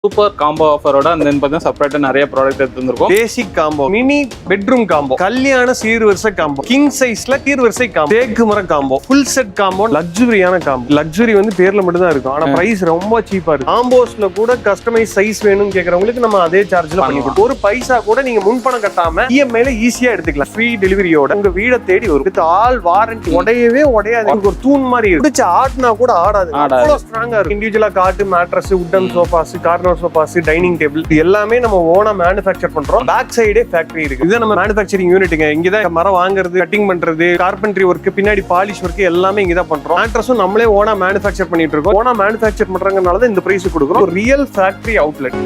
Super combo ஆஃபரோட அந்த பார்த்தீங்கன்னா செப்பரேட்டா நிறைய ப்ராடக்ட் எடுத்துருக்கோம். Basic combo, mini bedroom combo, கல்யாண சீர்வரிசை காம்போ, கிங் சைஸ்ல கீர்வரிசை காம்போ, தேக்கு மரம் காம்போ, ஃபுல் செட் காம்போ, லக்ஸுரியான காம்போ. லக்ஸுரி வந்து பேர்ல மட்டும் தான் இருக்கும், ஆனா பிரைஸ் ரொம்ப சீப்பா இருக்கு. காம்போஸ்ல கூட கஸ்டமைஸ் சைஸ் வேணும்னு கேக்குறவங்களுக்கு நம்ம அதே சார்ஜ்ல பண்ணி கொடுப்போம். ஒரு பைசா கூட நீங்க முன்பணம் கட்டாம இஎம்ஐல ஈஸியா எடுத்துக்கலாம். ஃப்ரீ டெலிவரியோட உங்க வீட தேடி வரும். With all warranty. உடையவே உடையாது, ஒரு தூண் மாதிரி இருக்கு. ஆட்னா கூட ஆடாது, அவ்வளவு ஸ்ட்ராங்கா இருக்கும். இண்டிவிஜுவலா காட்டு, mattress, wooden sofas, corner sofas, dining table இது எல்லாமே நம்ம ஓனா மேனுஃபேக்சர் பண்றோம். பேக் சைடே ஃபேக்டரி இருக்கு. இது நம்ம மேனுஃபேக்சரிங் யூனிட்டுங்க. இங்க தான் மரம் வாங்குறது, கட்டிங் பண்றது, கார்பென்ட்ரி ஒர்க், பின்னாடி பாலிஷ் ஒர்க் எல்லாமே இங்க தான் பண்றோம். மேட்ரஸும் நம்மளே ஓனா மேனுஃபேக்சர் பண்ணிட்டு இருக்கோம். ஓனா மேனுஃபேக்சர் பண்றதுனால தான் இந்த பிரைஸ் கொடுக்குறோம். ஒரு ரியல் ஃபேக்டரி அவுட்லெட்.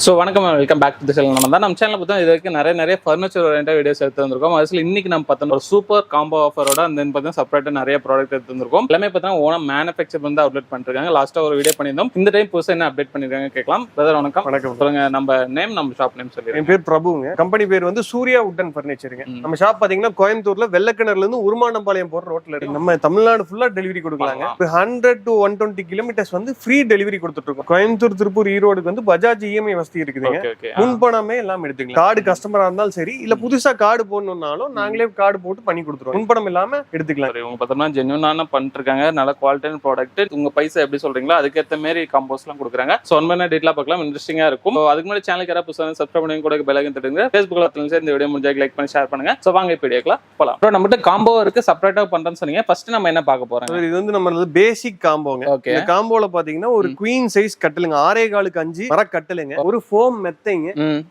ஸோ வணக்கம், welcome back to the channel. நம்ம சேனல் பார்த்தா இது வரைக்கும் நிறைய ஃபர்னிச்சர் ஓரியன்டா வீடியோஸ் எடுத்து வந்திருக்கோம். அதில் இன்னைக்கு நம்ம பார்த்தோம் ஒரு சூப்பர் காம்போ ஆஃபரோட அந்த பார்த்தீங்கன்னா செப்பரேட்டா நிறைய ப்ராடக்ட் எடுத்து வந்திருக்கோம். எல்லாமே பார்த்தீங்கன்னா ஓனா மேனுஃபேக்சர் வந்து அப்டேட் பண்ணிருக்காங்க. லாஸ்ட்டாக ஒரு வீடியோ பண்ணியிருந்தோம். இந்த டைம் புதுசாக என்ன அப்டேட் பண்ணிருக்காங்க கேட்கலாம். பிரதர் வணக்கம். வணக்கம். சொல்லுங்க, நம்ம நேம், நம்ம ஷாப் நேம் சொல்லுங்க. என் பேர் பிரபுங்க. கம்பெனி பேர் வந்து சூர்யா உட்டன் ஃபர்னிச்சருங்க. நம்ம ஷாப் பாத்தீங்கன்னா கோயம்புத்தூர்ல வெள்ளக்கிணறுல இருந்து உருமானம்பாளையம் போற ரோட்ல இருக்கு. நம்ம தமிழ்நாடு ஃபுல்லா டெலிவரி கொடுக்கலாங்க. 100 to 120 கிலோமீட்டர்ஸ் வந்து ஃப்ரீ டெலிவரி கொடுத்துட்டு இருக்கோம். கோயம்புத்தூர், திருப்பூர், ஈரோடுக்கு வந்து பஜாஜ் இஎம்ஐ வசதி இருக்குதுங்க. முன்பணமே எல்லாம் எடுத்துக்கலாம். கார்டு கஸ்டமரா இருந்தாலும் சரி, இல்ல புதுசா கார்டு போடணும்னாலும் நாங்களே கார்டு போட்டு பண்ணி கொடுத்துருவோம். முன்பணம் இல்லாம எடுத்துக்கலாம். உங்க பார்த்தோம்னா ஜென்யூனான பண்ணிருக்காங்க. நல்ல குவாலிட்டியான ப்ராடக்ட். உங்க பைசா எப்படி சொல்றீங்களோ அதுக்கேற்ற மாதிரி காம்போஸ் எல்லாம் கொடுக்குறாங்க. ஸோ ஒன் பண்ண டீட்டெயிலாக பார்க்கலாம், இன்ட்ரெஸ்டிங்கா இருக்கும். அதுக்கு முன்னாடி சேனலுக்கு யாராவது புதுசாக சப்ஸ்கிரைப் பண்ணி கூட பெல் ஐக்கன் தட்டுங்க. ஃபேஸ்புக்ல இந்த வீடியோ முடிஞ்சா லைக் பண்ணி ஷேர் பண்ணுங்க. ஸோ வாங்க இப்போ வீடியோக்குள்ள போலாம். அப்புறம் நம்மகிட்ட காம்போ இருக்கு, செப்பரேட்டா பண்றேன்னு சொன்னீங்க. ஃபர்ஸ்ட் நம்ம என்ன பார்க்க போறோம்? இது வந்து நம்ம பேசிக் காம்போங்க. இந்த காம்போல பாத்தீங்கன்னா ஒரு குவீன் சைஸ் கட்டிலுங்க, 6.25 மர கட்டிலுங்க, ஒரு ஃபோம் மெத்தைங்க,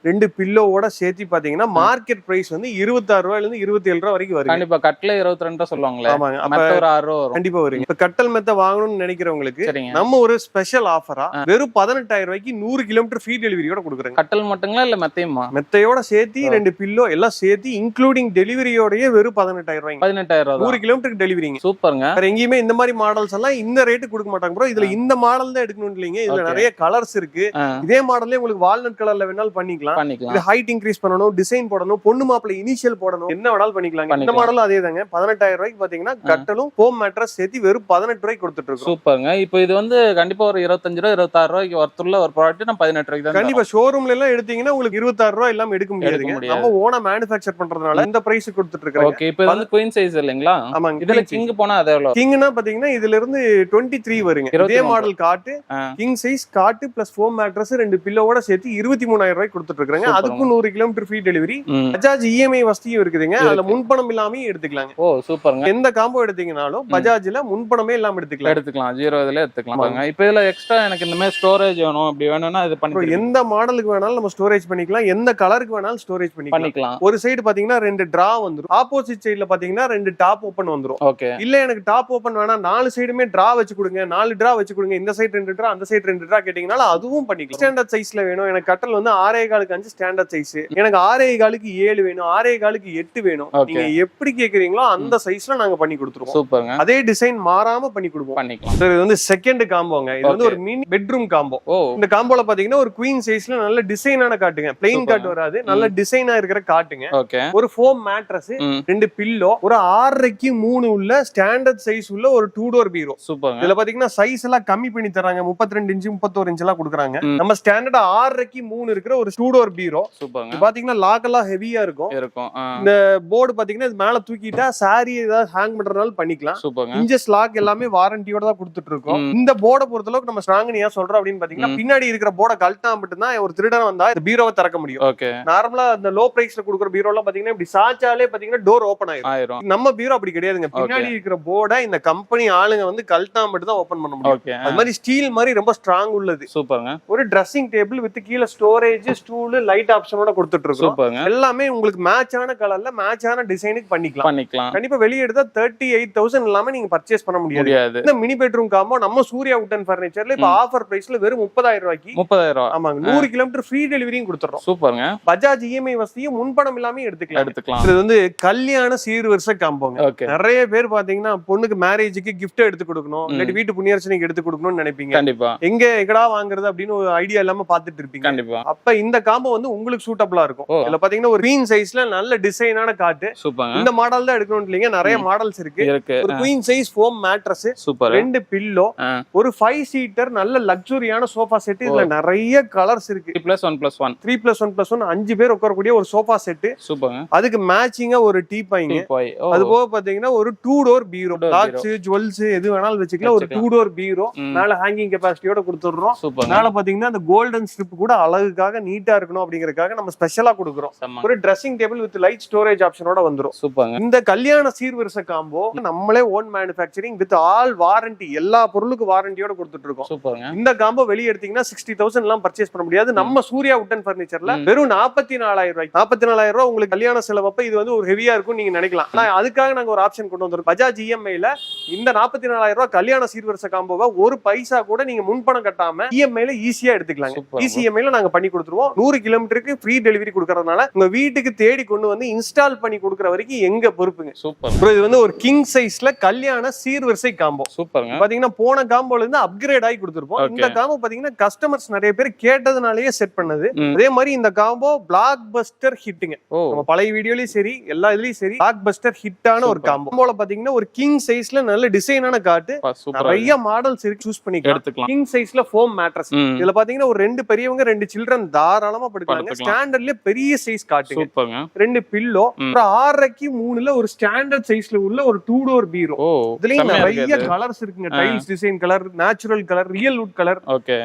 2 பில்லோவோட சேர்த்து பாத்தீங்கன்னா மார்க்கெட் பிரைஸ் வந்து 26 ரூபாயில இருந்து 27 ரூபாய் வரைக்கும் வரும். கண்டிப்பா கட்டல 22 சொல்லுவாங்களே. ஆமாங்க, அப்ப ஒரு 6 ரூபாய் வரும். கண்டிப்பா வருங்க. இப்ப கட்டல் மெத்தை வாங்கணும்னு நினைக்கிறவங்களுக்கு நம்ம ஒரு ஸ்பெஷல் ஆஃபரா வெறும் 18,000 ரூபாய்க்கு 100 கிலோமீட்டர் ஃப்ரீ டெலிவரியோட கொடுக்குறோம். கட்டல் மட்டுங்களா இல்ல மெத்தையுமா? மெத்தையோட சேர்த்து 2 பில்லோ எல்லாம் சேர்த்து இன்க்ளூடிங் டெலிவரியோடயே வெறும் 18,000 ரூபாய். 18,000 100 கிலோமீட்டருக்கு டெலிவரிங்க. சூப்பருங்க. வேற எங்கேயுமே இந்த மாதிரி மாடல்ஸ் எல்லாம் இந்த ரேட்டு கொடுக்க மாட்டாங்க ப்ரோ. இதுல இந்த மாடல் தான் எடுக்கணும் இல்லைங்க. இதுல நிறைய கலர்ஸ் இருக்கு. இதே மாடல்லே உங்களுக்கு வால்நட் கலர்ல வேணாலும் பண்ணிக்கலாம். இது ஹைட் இன்க்ரீஸ் பண்ணணும், டிசைன் போடணும், பொண்ணு மாப்பிள்ளை இனிஷியல் போடணும், என்ன வேணாலும் பண்ணிக்கலாம். இந்த மாடலும் அதே தாங்க. 18,000 ரூபாய்க்கு பாத்தீங்கன்னா கட்டலும் ஹோம் மேட்ரஸ் சேர்த்து வெறும் 18 ரூபாய்க்கு கொடுத்துட்டு இருக்கோம். சூப்பருங்க. இப்போ இது வந்து கண்டிப்பா ஒரு 25 ரூபாய் 26 ரூபாய்க்கு வர்த்துள்ள ஒரு ப்ராடக்ட் நம்ம 18 ரூபாய்க்கு தான். கண்டிப்பா ஷோரூம்ல எல்லாம் எடுத்தீங்கன்னா உங்களுக்கு 26 ரூபாய் எல்லாம் எடுக்க முடியாதுங்க. நம்ம ஓனா மேனுஃபேக்சர் பண்றதுனால இந்த பிரைஸ் கொடுத்துட்டு இருக்கோம். ஓகே, இப்போ வந்து குயின் சைஸ் இல்லீங்களா? ஆமாங்க. இதுல கிங் போனா அது எவ்வளவு? கிங்னா பாத்தீங்கன்னா இதுல இருந்து 23 வருங்க. இதே மாடல் காட்டு, கிங் சைஸ் காட்டு பிளஸ் ஃபோம் மேட்ரஸ் 2 பில்லோவோட சேர்த்து 23,000 ரூபாய்க்கு கொடுத்துட்டு இருக்காங்க. அதுக்கும் 100 kilometre free delivery. Bajaj EMI வசதியும் இருக்குதுங்க. அதுல முன்பணம் இல்லாம எடுத்துக்கலாங்க. ஓ சூப்பருங்க. எந்த காம்போ எடுத்தீங்கனாலும் பஜாஜ்ல முன்பணமே இல்லாம எடுத்துக்கலாம். 0 இதுல எடுத்துக்கலாம். இப்போ இதுல எக்ஸ்ட்ரா எனக்கு இந்த மாதிரி ஸ்டோரேஜ் வேணும் அப்படி வேணும்னா இது பண்ணி எந்த மாடலுக்கு வேணாலும் நம்ம ஸ்டோரேஜ் பண்ணிக்கலாம். எந்த கலருக்கு வேணாலும் ஸ்டோரேஜ் பண்ணிக்கலாம். ஒரு சைடு பாத்தீங்கன்னா 2 டிரா வந்துரும். ஆப்போசிட் சைடுல பாத்தீங்கன்னா 2 டாப் ஓபன் வந்துரும். ஓகே. இல்ல எனக்கு டாப் ஓபன் வேணாம், 4 சைடுமே டிரா வச்சு கொடுங்க, 4 டிரா வச்சு கொடுங்க, இந்த சைடு 2 டிரா அந்த சைடு 2 டிரா கேட்டீங்கனால அதுவும் பண்ணிக்கலாம். ஸ்டாண்டர்ட் சைஸ்ல வேணும், எனக்கு கட்டல் வந்து 6.25 ஸ்டாண்டர்ட் சைஸ், எனக்கு 6.25 7 வேணும், 6.25 8 வேணும், நீங்க எப்படி கேக்குறீங்களோ அந்த சைஸ்ல நாங்க பண்ணி கொடுத்துருவோம். சூப்பருங்க. அதே டிசைன் மாறாம பண்ணி கொடுப்போம். பண்ணிக்கலாம். இது வந்து செகண்ட் காம்போங்க. இது வந்து ஒரு மினி பெட்ரூம் காம்போ. இந்த காம்போல பாத்தீங்கன்னா ஒரு குவீன் சைஸ்ல நல்ல டிசைனான காட்டுங்க, பிளெயின் காட் வராது, நல்ல டிசைனா இருக்கிற காட்டுங்க. ஒரு ஃபோம் மேட்ரஸ், 2 பில்லோ, ஒரு 6.5க்கு 3 உள்ள ஸ்டாண்டர்ட் சைஸ் உள்ள ஒரு 2 டோர் பீரோ. சூப்பர். இதுல பாத்தீங்கன்னா சைஸ் எல்லாம் கம்மி பண்ணி தராங்க. 32 இன்ச் 31 இன்ச் எல்லாம் கொடுக்குறாங்க. நம்ம ஸ்டாண்டர்ட் 6.5க்கு 3 இருக்கிற ஒரு 2 டோர் பீரோ. சூப்பர். பாத்தீங்கன்னா லாக் எல்லாம் ஹெவியா இருக்கும். இந்த போர்டு பாத்தீங்கன்னா இது மேல தூக்கிட்டா சாரி ஏதாவது ஹேங் பண்றதுனால பண்ணிக்கலாம். இன்ஜஸ் லாக் எல்லாமே வாரண்டியோட தான் கொடுத்துட்டு இருக்கோம். இந்த போர்டை பொறுத்த அளவுக்கு நம்ம ஸ்ட்ராங்கா சொல்றோம் அப்படின்னு பாத்தீங்கன்னா பின்னாடி இருக்கிற போர்டை கழட்டா மட்டும் தான் ஒரு திருடன் வந்தா இந்த பீரோவை திறக்க முடியும். நார்மலா இந்த லோ பிரைஸ்ல கொடுக்குற பீரோ எல்லாம் பாத்தீங்கன்னா இப்படி சாச்சாலே பாத்தீங்கன்னா டோர் ஓபன் ஆயிரும். நம்ம பீரோ அப்படி கிடையாதுங்க. பின்னாடி இருக்கிற போர்டை இந்த கம்பெனி ஆளுங்க வந்து கழட்டா மட்டும் தான் ஓபன் பண்ண முடியும். அது மாதிரி ஸ்டீல் மாதிரி ரொம்ப ஸ்ட்ராங் உள்ளது. சூப்பருங்க. ஒரு ட்ரெஸ்ஸிங் டேபிள் வித் கீழ ஸ்டோரேஜ், ஸ்டூல், லைட் ஆப்ஷனோட கொடுத்துட்டு இருக்கோம். எல்லாமே உங்களுக்கு மேட்சான கலர்ல மேட்சான டிசைனுக்கு பண்ணிக்கலாம். கண்டிப்பா வெளிய எடுத்தா 38,000 இல்லாம நீங்க பர்ச்சேஸ் பண்ண முடியாது. இந்த மினி பெட்ரூம் காம்போ நம்ம சூர்யா உட்டன் ஃபர்னிச்சர்ல இப்ப ஆஃபர் பிரைஸ்ல வெறும் 30,000 ரூபாய்க்கு 30,000. ஆமாங்க, 100 கிலோமீட்டர் ஃப்ரீ டெலிவரியும் கொடுத்துறோம். சூப்பருங்க. பஜாஜ் இஎம்ஐ வசதியும் முன்பணம் இல்லாம எடுத்துக்கலாம். இது வந்து கல்யாண சீர்வரிசை காம்போங்க. நிறைய பேர் பாத்தீங்கன்னா பொண்ணுக்கு மேரேஜுக்கு கிஃப்ட் எடுத்து கொடுக்கணும், இல்லாட்டி வீட்டு புண்ணியர்ச்சனைக்கு எடுத்து கொடுக்கணும்னு நினைப்பீங்க. கண்டிப்பா எங்கடா வாங்குறது அப்படின்னு ஒரு ஐடியா இல்லாம பாத்துட்டு கேள்விப்பட்டிருப்பீங்க. கண்டிப்பா. அப்ப இந்த காம்போ வந்து உங்களுக்கு சூட்டபிளா இருக்கும். ஓ. இதுல பாத்தீங்கன்னா ஒரு குவீன் சைஸ்ல நல்ல டிசைனான காட்டு. சூப்பர்ங்க. இந்த மாடல் தான் எடுக்கணும் இல்லைங்க, நிறைய மாடல்ஸ் இருக்கு. ஒரு queen size foam mattress, super. 2 pillow, ஒரு 5 சீட்டர் நல்ல லக்ஸூரியான சோஃபா செட். இதுல நிறைய கலர்ஸ் இருக்கு. 3+1+1 3+1+1 5 பேர் உட்காரக்கூடிய ஒரு சோஃபா செட். சூப்பர்ங்க. அதுக்கு மேட்சிங்கா ஒரு டீபாய்ங்க. அது போக பாத்தீங்கன்னா ஒரு 2 டோர் பீரோ, லாக்ஸ் ஜுவல்ஸ் எது வேணாலும் வச்சுக்கலாம். ஒரு 2 டோர் பீரோ மேல ஹேங்கிங் கெபாசிட்டியோட கொடுத்துறோம். மேல பாத்தீங்கன்னா அந்த கோல்டன் ஸ்ட்ரிப் கூட அழகுக்காக நீட்டா இருக்கணும் அப்படிங்கறதுக்காக நம்ம ஸ்பெஷலா கொடுக்குறோம். ஒரு dressing table with light storage ஆப்ஷனோட வந்துரும். சூப்பர்ங்க. இந்த கல்யாண சீர்வரிசை காம்போ நம்மளே own manufacturing with all warranty, எல்லா பொருளுக்கு வாரண்டியோட கொடுத்துட்டு இருக்கோம். சூப்பர்ங்க. இந்த காம்போ வெளிய எடுத்தீங்கன்னா 60,000 எல்லாம் பர்ச்சேஸ் பண்ண முடியாது. நம்ம சூர்யா வுட் பர்னிச்சர்ல வெறும் 44,000 ரூபாய். 44,000 ரூபாய் உங்களுக்கு கல்யாண செலவப்ப இது வந்து ஒரு ஹெவியா இருக்கும் நீங்க நினைக்கலாம். ஆனா அதுக்காக நாங்க ஒரு ஆப்ஷன் கொண்டு வந்திருக்கோம். பஜாஜ் இஎம்ஐல இந்த 44,000 ரூபாய் கல்யாண சீர்வரிசை காம்போவை ஒரு பைசா கூட நீங்க முன்பணம் கட்டாம இஎம்ஐல ஈஸியா எடுத்துக்கலாம். இசிஎம்ஐல நாங்க பண்ணி கொடுத்துருவோம். 100 கிலோமீட்டருக்கு ஃப்ரீ டெலிவரி கொடுக்கறதுனால உங்க வீட்டுக்கு தேடி கொண்டு வந்து இன்ஸ்டால் பண்ணி கொடுக்கற வரைக்கும் எங்க பொறுப்புங்க. சூப்பர். இது வந்து ஒரு கிங் சைஸ்ல கல்யாண சீர்வரிசை காம்போ. சூப்பர்ங்க. பாத்தீங்கன்னா போன காம்போல இருந்து அப்கிரேட் ஆகி கொடுத்துருப்போம். இந்த காம்போ பாத்தீங்கன்னா கஸ்டமர்ஸ் நிறைய பேர் கேட்டதுனாலயே செட் பண்ணது. அதே மாதிரி இந்த காம்போ பிளாக் பஸ்டர் ஹிட்டுங்க. நம்ம பழைய வீடியோலயும் சரி எல்லா இதுலயும் சரி பிளாக் பஸ்டர் ஹிட்டான ஒரு காம்போல பாத்தீங்கன்னா ஒரு கிங் சைஸ்ல நல்ல டிசைனான காட்டு, நிறைய மாடல்ஸ் இருக்கு, சூஸ் பண்ணிக்கலாம். கிங் சைஸ்ல ஃபோம் மேட்ரஸ். இதுல பாத்தீங்கன்னா ஒரு 2 பெரியவங்க 2 சில்ட்ரன் தாராளமா படுக்கலாம். ஸ்டாண்டர்ட்லயே பெரிய சைஸ் காட்டு. சூப்பர்ங்க. 2 பில்லோ, அப்புறம் 6.5க்கு 3ல ஒரு ஸ்டாண்டர்ட் சைஸ்ல உள்ள ஒரு 2 டோர் பீரோ. இதுலயும் நிறைய கலர்ஸ் இருக்குங்க. Tiles design colour, natural colour, real would colour,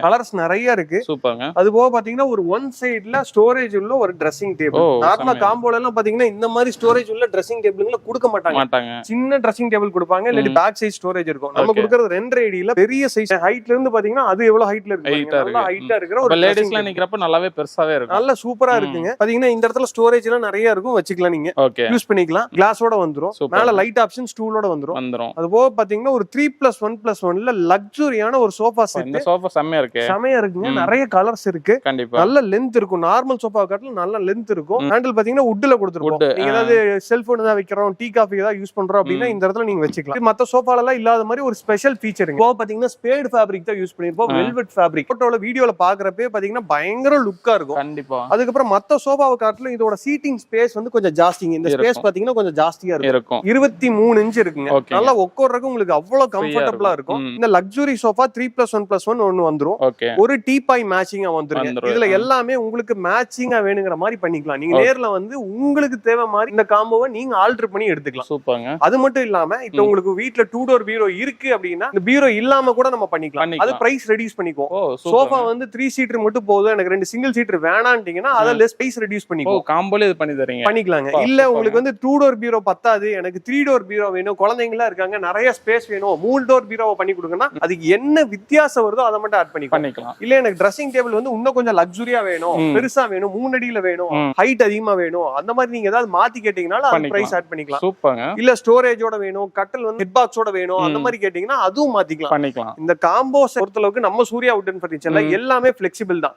colours நிறைய இருக்கு. சூப்பர்ங்க. அது போக பாத்தீங்கன்னா ஒரு ஒன் சைடுல ஸ்டோரேஜ் உள்ள ஒரு ட்ரெஸ்ஸிங் டேபிள். நார்மலா காம்போல எல்லாம் பாத்தீங்கன்னா இந்த மாதிரி ஸ்டோரேஜ் உள்ள ட்ரெஸ்ஸிங் டேபிள்ல கொடுக்க மாட்டாங்க. சின்ன ட்ரெஸ்ஸிங் டேபிள் கொடுப்பாங்க, இல்ல பேக் சைஸ் ஸ்டோரேஜ் இருக்கும். நம்ம கொடுக்கிறது 2.5 அடியில பெரிய சைஸ். ஹைட்ல இருந்து பாத்தீங்கன்னா அது எவ்வளவு ஹைட்ல இருக்கு, நல்லா ஹைட்டா இருக்கிற ஒரு லேடிஸ்லாம் நிக்கிறப்ப நல்லாவே பெருசாவே இருக்கும். நல்ல சூப்பரா இருக்குங்க. பாத்தீங்கன்னா இந்த இடத்துல ஸ்டோரேஜ் எல்லாம் நிறைய இருக்கும், வச்சுக்கலாம், நீங்க யூஸ் பண்ணிக்கலாம். கிளாஸோட வந்துரும். மேல லைட் ஆப்ஷன் ஸ்டூலோட வந்துரும். அது போக பாத்தீங்கன்னா ஒரு 3+1+1ல லக்ஸூரியான ஒரு சோஃபா செட். இந்த சோஃபா செமையா இருக்கு. செமையா இருக்குங்க. நிறைய கலர்ஸ் இருக்கு. கண்டிப்பா. நல்ல லெந்த் இருக்கும். நார்மல் சோஃபா காட்டிலும் நல்ல லெந்த் இருக்கும். ஹேண்டில் பாத்தீங்கன்னா வுட்ல கொடுத்துருப்போம். நீங்க ஏதாவது செல்போன் ஏதாவது வைக்கிறோம், டீ காஃபி ஏதாவது யூஸ் பண்றோம் அப்படின்னா இந்த இடத்துல நீங்க வச்சுக்கலாம். மத்த சோஃபால எல்லாம் இல்லாத மாதிரி ஒரு ஸ்பெஷல் ஃபீச்சருங்க. இப்போ பாத்தீங்கன்னா ஸ்பேட் ஃபேப்ரிக் தான் யூஸ் பண்ணிருப்போம். Velvet fabric. போட்டோல வீடியோல பாக்குறப்பே பாத்தீங்கன்னா பயங்கர லுக்கா இருக்கும். கண்டிப்பா. அதுக்கப்புறம் மத்த சோஃபாவை காட்டிலும் இதோட சீட்டிங் ஸ்பேஸ் வந்து கொஞ்சம் ஜாஸ்திங்க. இந்த ஸ்பேஸ் பாத்தீங்கன்னா கொஞ்சம் ஜாஸ்தியா இருக்கும். 23 இன்ச் இருக்குங்க. நல்லா உட்கார்றதுக்கு உங்களுக்கு அவ்வளவு கம்ஃபர்டபிளா இருக்கும். இந்த லக்ஸுரி சோஃபா 3+1+1 ஒன்னு வந்துரும். ஒரு டீபாய் மேட்சிங்கா வந்துரும். இதுல எல்லாமே உங்களுக்கு மேட்சிங்கா வேணுங்கிற மாதிரி பண்ணிக்கலாம். நீங்க நேர்ல வந்து உங்களுக்கு தேவை மாதிரி இந்த காம்போவை நீங்க ஆல்டர் பண்ணி எடுத்துக்கலாம். சூப்பர்ங்க. அது மட்டும் இல்லாம இப்ப உங்களுக்கு வீட்ல 2 டோர் பீரோ இருக்கு அப்படின்னா இந்த பீரோ இல்லாம கூட நம்ம பண்ணிக்கலாம். அது பிரைஸ் ரெடியூஸ் பண்ணிக்குவோம். சோஃபா வந்து 3 சீட்டர் மட்டும் போதும், எனக்கு 2 சிங்கிள் சீட்டர் வேணாம்ட்டீங்கன்னா அத லெஸ் பிரைஸ் ரெடியூஸ் பண்ணிக்குவோம். காம்போல இது பண்ணி தரீங்க. பண்ணிக்கலாங்க. இல்ல உங்களுக்கு வந்து 2 டோர் பீரோ பத்தாது, எனக்கு 3 டோர் பீரோ வேணும், குழந்தைங்களா இருக்காங்க, நிறைய ஸ்பேஸ் வேணும், 3 டோர் பீரோவை பண்ணி கொடுங்கன்னா அதுக்கு என்ன வித்தியாசம் வருதோ அதை மட்டும் ஆட் பண்ணிக்கலாம். இல்ல எனக்கு ட்ரெஸ்ஸிங் டேபிள் வந்து இன்னும் கொஞ்சம் லக்ஸுரியா வேணும், பெருசா வேணும், 3 அடியில வேணும், ஹைட் அதிகமா வேணும், அந்த மாதிரி நீங்க ஏதாவது மாத்தி கேட்டீங்கன்னா அது பிரைஸ் ஆட் பண்ணிக்கலாம். சூப்பர்ங்க. இல்ல ஸ்டோரேஜோட வேணும், கட்டல் வந்து ஹெட் பாக்ஸோட வேணும், அந்த மாதிரி கேட்டீங்கன்னா அதுவும் மாத்திக்கலாம். இந்த காம்போஸ் பொறுத்தளவுக்கு நம்ம சூர்யா வுட் ஃபர்னிச்சர்ல எல்லாமே ஃபிளெக்சிபிள் தான்.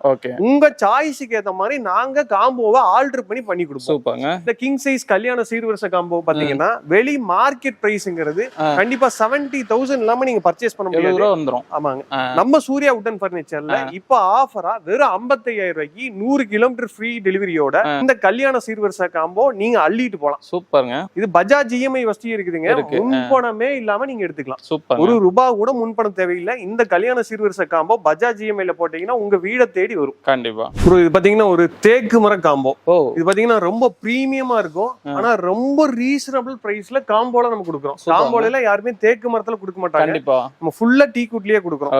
உங்க சாய்ஸ்க்கு ஏத்த மாதிரி நாங்க காம்போவை ஆல்டர் பண்ணி கொடுப்போம். சூப்பர்ங்க. இந்த கிங் சைஸ் கல்யாண சீர்வரிசை காம்போ பாத்தீங்கன்னா வெளி மார்க்கெட் பிரைஸ்ங்கிறது கண்டிப்பா 70,000 இல்லாம நீங்க பர்ச்சேஸ் பண்ண முடியாது. ஆமாங்க. நம்ம சூர்யா வுட் ஃபர்னிச்சர்ல இப்ப ஆஃபரா வெறும் 55,000 ரூபாய்க்கு 100 கிலோமீட்டர் ஃப்ரீ டெலிவரியோட இந்த கல்யாண சீர்வரிசை காம்போ நீங்க அள்ளிட்டு போலாம். சூப்பர்ங்க. இது பஜாஜ் இஎம்ஐ வசதி இருக்குதுங்க. முன்பணமே இல்லாம நீங்க எடுத்துக்கலாம். சூப்பர். ₹1 கூட முன்பணம் தேவையில்லை. இந்த கல்யாண சீர்வரிசை காம்போ பஜாஜ் இஎம்ஐல போட்டீங்கன்னா உங்க வீட தேடி வரும். கண்டிப்பா. இது பாத்தீங்கன்னா ஒரு தேக்கு மர காம்போ. இது பாத்தீங்கன்னா ரொம்ப பிரீமியமா இருக்கும். ஆனா ரொம்ப ரீசனபிள் பிரைஸ்ல காம்போல நம்ம கொடுக்குறோம். காம்போல எல்லாம் யாருமே தேக்கு மரத்துல கொடுக்க மாட்டாங்க. கண்டிப்பா. நம்ம ஃபுல்லா டீ குட்லயே கொடுக்குறோம்.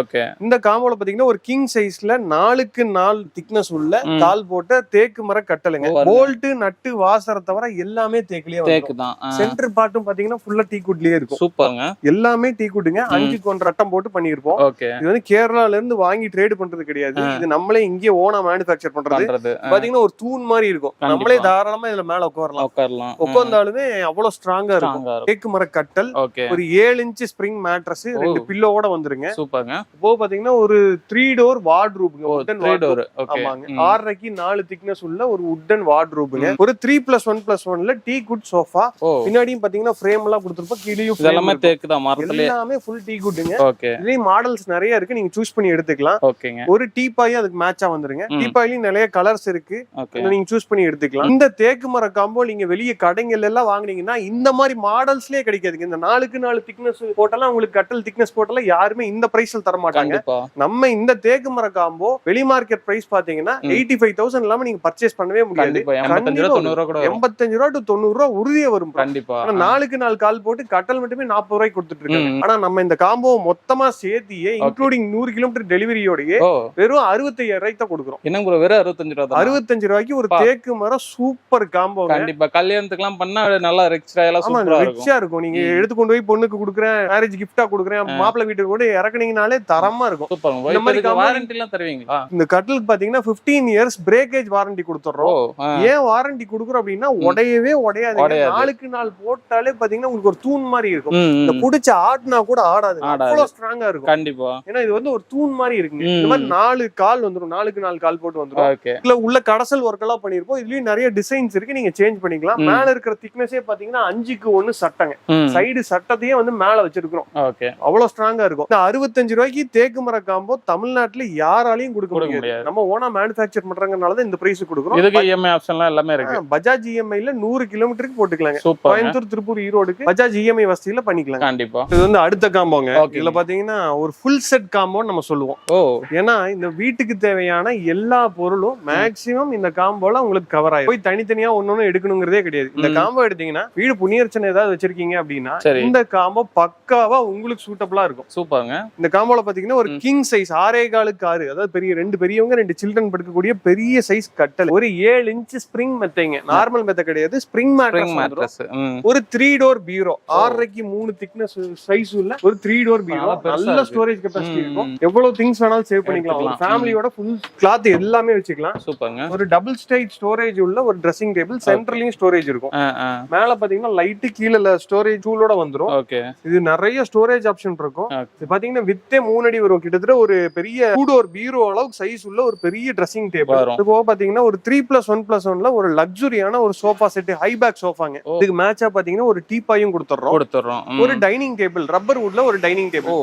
இந்த காம்போல பாத்தீங்கன்னா ஒரு கிங் சைஸ்ல 4க்கு 4 திக்னஸ் உள்ள கால் போட்ட தேக்கு மர கட்டலுங்க. போல்ட் நட்டு வாசரை தவிர எல்லாமே தேக்குலயே வரும். சென்டர் பார்ட்டும் பாத்தீங்கன்னா ஃபுல்லா டீ குட்லயே இருக்கும். சூப்பர்ங்க. எல்லாமே டீ குட்டுங்க. 5க்கு 1 ரட்டம் போட்டு பண்ணிருப்போம். இது வந்து கேரளால இருந்து வாங்கி ட்ரேட் பண்றது கிடையாது. இது நம்மளே இங்கே ஓனா மேனுஃபேக்சர் பண்றது. பாத்தீங்கன்னா ஒரு தூண் மாதிரி இருக்கும். நம்மளே தாராளமா இதுல மேல உட்காரலாம். உட்கார்ந்தாலுமே அவ்வளவு ஸ்ட்ராங்கா இருக்கும். தேக்கு மர கட்டல், ஒரு 7 இன்ச் ஸ்ப்ரிங் மேட்ரஸ், 2 பில்லோட வந்துருங்க. சூப்பர்ங்க. இப்போ பாத்தீங்கன்னா ஒரு 3 டோர் வார்ட்ரூப்ங்க. Wooden wardrobe. ஆமாங்க. 6.5க்கு 4 திக்னஸ் உள்ள ஒரு வுட்டன் வார்ட்ரூப்ங்க. ஒரு 3+1+1ல டீ குட் சோஃபா. பின்னாடியும் பாத்தீங்கன்னா ஃப்ரேம் எல்லாம் கொடுத்திருப்போம். கீழயும் எல்லாமே தேக்கு தான், மரத்துல எல்லாமே ஃபுல் டீ குட்ங்க. இதுலயும் மாடல்ஸ் நிறைய இருக்கு, நீங்க சூஸ் பண்ணி எடுத்துக்கலாம். ஒரு டீபாய் அதுக்கு உங்களுக்கு மேட்சா வந்துருங்க. டீபாயிலையும் நிறைய கலர்ஸ் இருக்கு, ஓகே நீங்க சூஸ் பண்ணி எடுத்துக்கலாம். இந்த தேக்கு மர காம்போ நீங்க வெளிய கடைகள் எல்லாம் வாங்குனீங்கன்னா இந்த மாதிரி மாடல்ஸ்லயே கிடைக்காதுங்க. இந்த 4x4 திக்னஸ் போட்டெல்லாம் உங்களுக்கு கட்டல் திக்னஸ் போட்டெல்லாம் யாருமே இந்த பிரைஸ்ல தர மாட்டாங்க. நம்ம இந்த தேக்கு மர காம்போ வெளி மார்க்கெட் பிரைஸ் பாத்தீங்கன்னா 85,000 இல்லாம நீங்க பர்ச்சேஸ் பண்ணவே முடியாது. 85 ரூபா டு 90 ரூபா உறுதியா வரும். கண்டிப்பா 4x4 கால் போட்டு கட்டல் மட்டுமே 40 ரூபாய்க்கு கொடுத்துட்டு இருக்காங்க. ஆனா நம்ம இந்த காம்போ மொத்தமா சேர்த்தியே இன்க்ளூடிங் 100 கிலோமீட்டர் டெலிவரியோடய வெறும் 65,000 ரூபாய்க்கு தான் கொடுக்குறோம். என்ன ப்ரோ வெறும் 65 ரூபா? 65 ரூபாய்க்கு ஒரு தேக்கு மரம் சூப்பர் காம்போ. கண்டிப்பா கல்யாணத்துக்குலாம் பண்ணா நல்லா ரிச்சா இருக்கும். நீங்க எடுத்து கொண்டு போய் பொண்ணுக்கு கொடுக்குறேன், மேரேஜ் கிஃப்டா கொடுக்குறேன், மாப்பிள்ளை வீட்டுக்கு கூட இறக்குனீங்கனாலே தரமா இருக்கும். இந்த மாதிரி வாரண்டி எல்லாம் தருவீங்களா? இந்த கட்டிலுக்கு பாத்தீங்கன்னா 15 இயர்ஸ் பிரேக்கேஜ் வாரண்டி கொடுத்துறோம். ஏன் வாரண்டி கொடுக்குறோம் அப்படின்னா உடையவே உடையாது. 4x4 போட்டாலே பாத்தீங்கன்னா உங்களுக்கு ஒரு தூண் மாதிரி இருக்கும். இந்த புடிச்ச ஆட்னா கூட ஆடாது, அவ்வளவு ஸ்ட்ராங்கா இருக்கும். கண்டிப்பா ஏன்னா இது வந்து ஒரு தூண் மாதிரி இருக்குங்க. இந்த மாதிரி 4 கால் வந்துரும், 4x4 கால் போட்டு வந்துரும். இதுல உள்ள கடசல் ஒர்க் எல்லாம் பண்ணிருப்போம். இதுலயும் நிறைய டிசைன்ஸ் இருக்கு, நீங்க சேஞ்ச் பண்ணிக்கலாம். மேல இருக்கிற திக்னஸே பாத்தீங்கன்னா 5x1 சட்டங்க. சைடு சட்டத்தையே வந்து மேல வச்சிருக்கிறோம். அவ்வளவு ஸ்ட்ராங்கா இருக்கும். இந்த 65 ரூபாய்க்கு தேக்கு மர காம்போ தமிழ்நாட்டுல யாராலையும் கொடுக்க முடியாது. நம்ம ஓனா மேனுஃபேக்சர் பண்றதுனாலதான் இந்த பிரைஸ் கொடுக்குறோம். இதுக்கு இஎம்ஐ ஆப்ஷன்லாம் எல்லாமே இருக்கு. பஜாஜ் இஎம்ஐல 100 கிலோமீட்டருக்கு போட்டுக்கலாங்க. கோயம்புத்தூர், திருப்பூர், ஈரோடுக்கு பஜாஜ் இஎம்ஐ வசதியில பண்ணிக்கலாம். கண்டிப்பா இது வந்து அடுத்த காம்போங்க. இதுல பாத்தீங்கன்னா ஒரு ஃபுல் செட் காம்போன்னு நம்ம சொல்லுவோம். ஏன்னா இந்த வீட்டுக்கு தேவையான எல்லா பொருளும் மேக்சிமம் இந்த காம்போல உங்களுக்கு கவர் ஆயிடும். போய் தனித்தனியா ஒன்னொன்னு எடுக்கணுங்கிறதே கிடையாது. இந்த காம்போ எடுத்தீங்கன்னா வீடு புண்ணியர்ச்சனை ஏதாவது வச்சிருக்கீங்க அப்படின்னா இந்த காம்போ பக்காவா உங்களுக்கு சூட்டபிளா இருக்கும். சூப்பர்ங்க. இந்த காம்போல பாத்தீங்கன்னா ஒரு கிங் சைஸ் 6.4x6, அதாவது பெரிய 2 பெரியவங்க 2 சில்ட்ரன் படுக்கக்கூடிய பெரிய சைஸ் கட்டல். ஒரு 7 இன்ச் ஸ்பிரிங் மெத்தைங்க. நார்மல் மெத்தை கிடையாது, ஸ்பிரிங் மேட்ரஸ். ஒரு 3 டோர் பீரோ, 6.5க்கு 3 திக்னஸ் சைஸ் உள்ள ஒரு 3 டோர் பீரோ. நல்ல ஸ்டோரேஜ் கெபாசிட்டி இருக்கும். எவ்வளவு திங்ஸ் வேணாலும் சேவ் பண்ணிக்கலாம். ஒரு ஃபேமிலியோட ஃபுல் கிளாத் எல்லாமே வச்சுக்கலாம். சூப்பர்ங்க. ஒரு டபுள் ஸ்டைட் ஸ்டோரேஜ் உள்ள ஒரு ட்ரெஸ்ஸிங் டேபிள், சென்ட்ரலையும் ஸ்டோரேஜ் இருக்கும். மேல பாத்தீங்கன்னா லைட், கீழ ஸ்டோரேஜ் டூலோட வந்துரும். இது நிறைய ஸ்டோரேஜ் ஆப்ஷன் இருக்கும். இது பாத்தீங்கன்னா வித்தே 3 அடி வரும். கிட்டத்தட்ட ஒரு பெரிய 2 டோர் பீரோ அளவுக்கு சைஸ் உள்ள ஒரு பெரிய ட்ரெஸ்ஸிங் டேபிள். இது போக பாத்தீங்கன்னா ஒரு 3+1+1ல ஒரு லக்ஸுரியான ஒரு சோஃபா செட், ஹை பேக் சோஃபாங்க. இதுக்கு மேட்சா பாத்தீங்கன்னா ஒரு டீபாயும் கொடுத்துறோம். ஒரு டைனிங் டேபிள், ரப்பர் வுட்ல ஒரு டைனிங் டேபிள்.